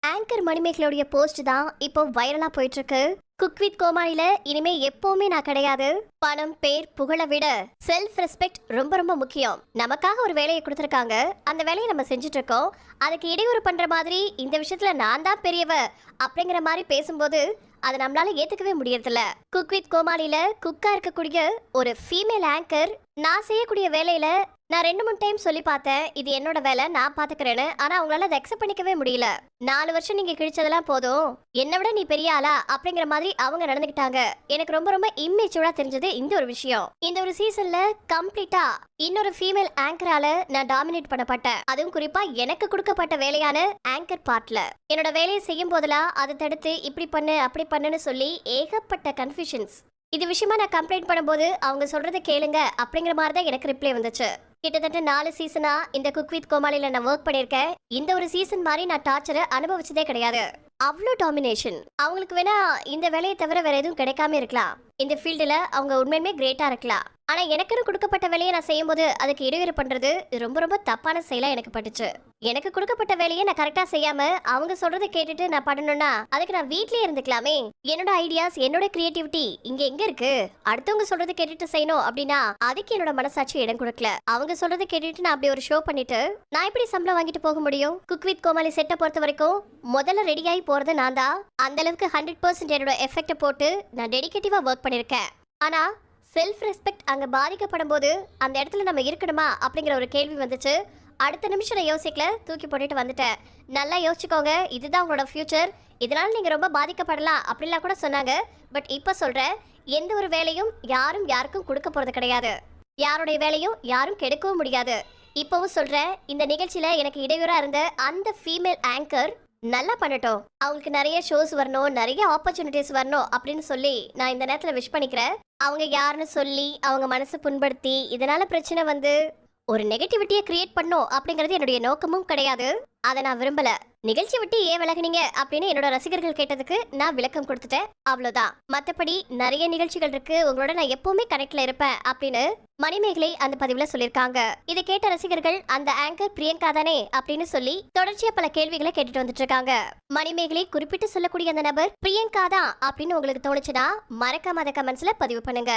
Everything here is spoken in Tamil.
ஆங்கர் மணிமேகலையோட போஸ்ட் தான் இப்போ வைரலா போயிட்டு இருக்கு. குக் வித் கோமாளில இனிமே எப்பவுமே நான் கிடையாது. பணம், பேர், புகழை விட செல்ஃப் ரெஸ்பெக்ட் ரொம்ப ரொம்ப முக்கியம். நமக்காக ஒரு வேலையை கொடுத்துருக்காங்க, அந்த வேலையை நம்ம செஞ்சுட்டு இருக்கோம். அதுக்கு இடையூறு பண்ற மாதிரி இந்த விஷயத்துல நான் தான் பெரியவ அப்படிங்கிற மாதிரி பேசும்போது அதை நம்மளால ஏத்துக்கவே முடியறதில்ல. குக் வித் கோமாளில குக்கா இருக்கக்கூடிய ஒரு ஃபீமேல் ஆங்கர் நான் செய்யக்கூடிய வேலையில நான் 2-3 டைம் சொல்லி பார்த்தேன், இது என்னோட வேலை, நான் பாத்துக்கிறேன்னு. ஆனா அவங்களால அதை அக்செப்ட் பண்ணிக்கவே முடியல. 4 வருஷம் நீங்க கிழிச்சதெல்லாம் போதும், என்னை விட நீ பெரிய ஆளா அப்படிங்கிற மாதிரி அவங்க நடந்துக்கிட்டாங்க. எனக்கு ரொம்ப ரொம்ப இம்மெச்சூரா தெரிஞ்சது இந்த ஒரு விஷயம். இந்த ஒரு சீசன்ல கம்ப்ளீட்டா இன்னொரு ஃபீமேல் ஆங்கரால நான் டாமினேட் பண்ணப்பட்டேன். அதுவும் குறிப்பா எனக்கு கொடுக்கப்பட்ட வேலையான ஆங்கர் பார்ட்ல என்னோட வேலையை செய்யும் போதெல்லாம் அதை தடுத்து இப்படி பண்ணு அப்படி பண்ணுன்னு சொல்லி ஏகப்பட்ட கன்ஃபியூஷன்ஸ். இது விஷயமா நான் கம்ப்ளைண்ட் பண்ணும்போது அவங்க சொல்றதை கேளுங்க அப்படிங்கிற மாதிரி தான் எனக்கு ரிப்ளை வந்துச்சு. கிட்டத்தட்ட 4 சீசனா இந்த குக் வித் கோமாளில நான் ஒர்க் பண்ணிருக்கேன். இந்த ஒரு சீசன் மாதிரி நான் டார்ச்சரை அனுபவிச்சதே கிடையாது. அவ்வளோ டாமினேஷன். அவங்களுக்கு வேணா இந்த வேலையை தவிர வேற எதுவும் கிடைக்காம இருக்கலாம். இந்த ஃபீல்டுல அவங்க உண்மையுமே கிரேட்டா இருக்கலாம். ஆனா எனக்குன்னு கொடுக்கப்பட்ட வேலையை நான் செய்யும் போது அதுக்கு இடையூறு பண்றது ரொம்ப ரொம்ப தப்பான செயலா எனக்கு பட்டுச்சு. எனக்கு கொடுக்கப்பட்ட வேலையை நான் கரெக்டா செய்யாம அவங்க சொல்றதை கேட்டுட்டு நான் பண்ணணும்னா அதுக்கு நான் வீட்லயே இருந்துக்கலாமே. என்னோட ஐடியாஸ், என்னோட கிரியேட்டிவிட்டி இங்க எங்க இருக்கு? அடுத்தவங்க சொல்றதை கேட்டுட்டு செய்யணும் அப்படின்னா அதுக்கு என்னோட மனசாட்சி இடம் கொடுக்கல. அவங்க சொல்றதை கேட்டுட்டு நான் அப்படி ஒரு ஷோ பண்ணிட்டு நான் எப்படி சம்பளம் வாங்கிட்டு போக முடியும்? குக் வித் கோமாளி செட்டை பொறுத்த வரைக்கும் முதல்ல ரெடியாகி போறது நான் தான். அந்த அளவுக்கு 100% என்னோட எஃபெக்ட் போட்டு நான் டெடிகேட்டிவா ஒர்க் பண்ணிருக்கேன். ஆனா செல்ஃப் ரெஸ்பெக்ட் அங்க பாதிக்கப்படும் போது அந்த இடத்துல நம்ம இருக்கணுமா அப்படிங்கிற ஒரு கேள்வி வந்துச்சு. அடுத்த நிமிஷம் நான் யோசிக்கல, தூக்கி போட்டுட்டு வந்துட்டேன். நல்லா யோசிச்சுக்கோங்க, இதுதான் உங்களோட ஃபியூச்சர், இதனால நீங்க ரொம்ப பாதிக்கப்படலாம் அப்படிலாம் கூட சொன்னாங்க. பட் இப்ப சொல்றேன், எந்த ஒரு வேலையும் யாரும் யாருக்கும் கொடுக்க போறது கிடையாது. யாருடைய வேலையும் யாரும் கெடுக்கவும் முடியாது. இப்பவும் சொல்றேன், இந்த நிகழ்ச்சியில எனக்கு இடையூறா இருந்த அந்த ஃபீமேல் ஆங்கர் நல்லா பண்ணட்டும். அவங்களுக்கு நிறைய ஷோஸ் வரணும், நிறைய ஆப்பர்ச்சுனிட்டிஸ் வரணும் அப்படின்னு சொல்லி நான் இந்த நேரத்துல விஷ் பண்ணிக்கிறேன். அவங்க யாருன்னு சொல்லி அவங்க மனசு புண்படுத்தி இதனால பிரச்சனை வந்து ஒரு நெகட்டிவிட்டியை கிரியேட் பண்ணும் அப்படிங்கிறது என்னுடைய நோக்கமும் கிடையாது. அதை நான் விரும்பல. நிகழ்ச்சி விட்டு ஏன் விலகுனீங்க அப்படின்னு என்னோட ரசிகர்கள் கேட்டதுக்கு நான் விளக்கம் கொடுத்துட்டேன், அவ்வளவுதான். மற்றபடி நிறைய நிகழ்ச்சிகள் இருக்கு, உங்களோட நான் எப்பவுமே கனெக்ட்ல இருப்பேன் அப்படின்னு மணிமேகலை அந்த பதிவுல சொல்லியிருக்காங்க. இதை கேட்ட ரசிகர்கள் அந்த ஆங்கர் பிரியங்கா தானே அப்படின்னு சொல்லி தொடர்ச்சியா பல கேள்விகளை கேட்டுட்டு வந்துட்டு இருக்காங்க. மணிமேகலை குறிப்பிட்டு சொல்லக்கூடிய அந்த நபர் பிரியங்கா தான் அப்படின்னு உங்களுக்கு தோணுச்சுன்னா மறக்காம அதை கமெண்ட்ஸ்ல பதிவு பண்ணுங்க.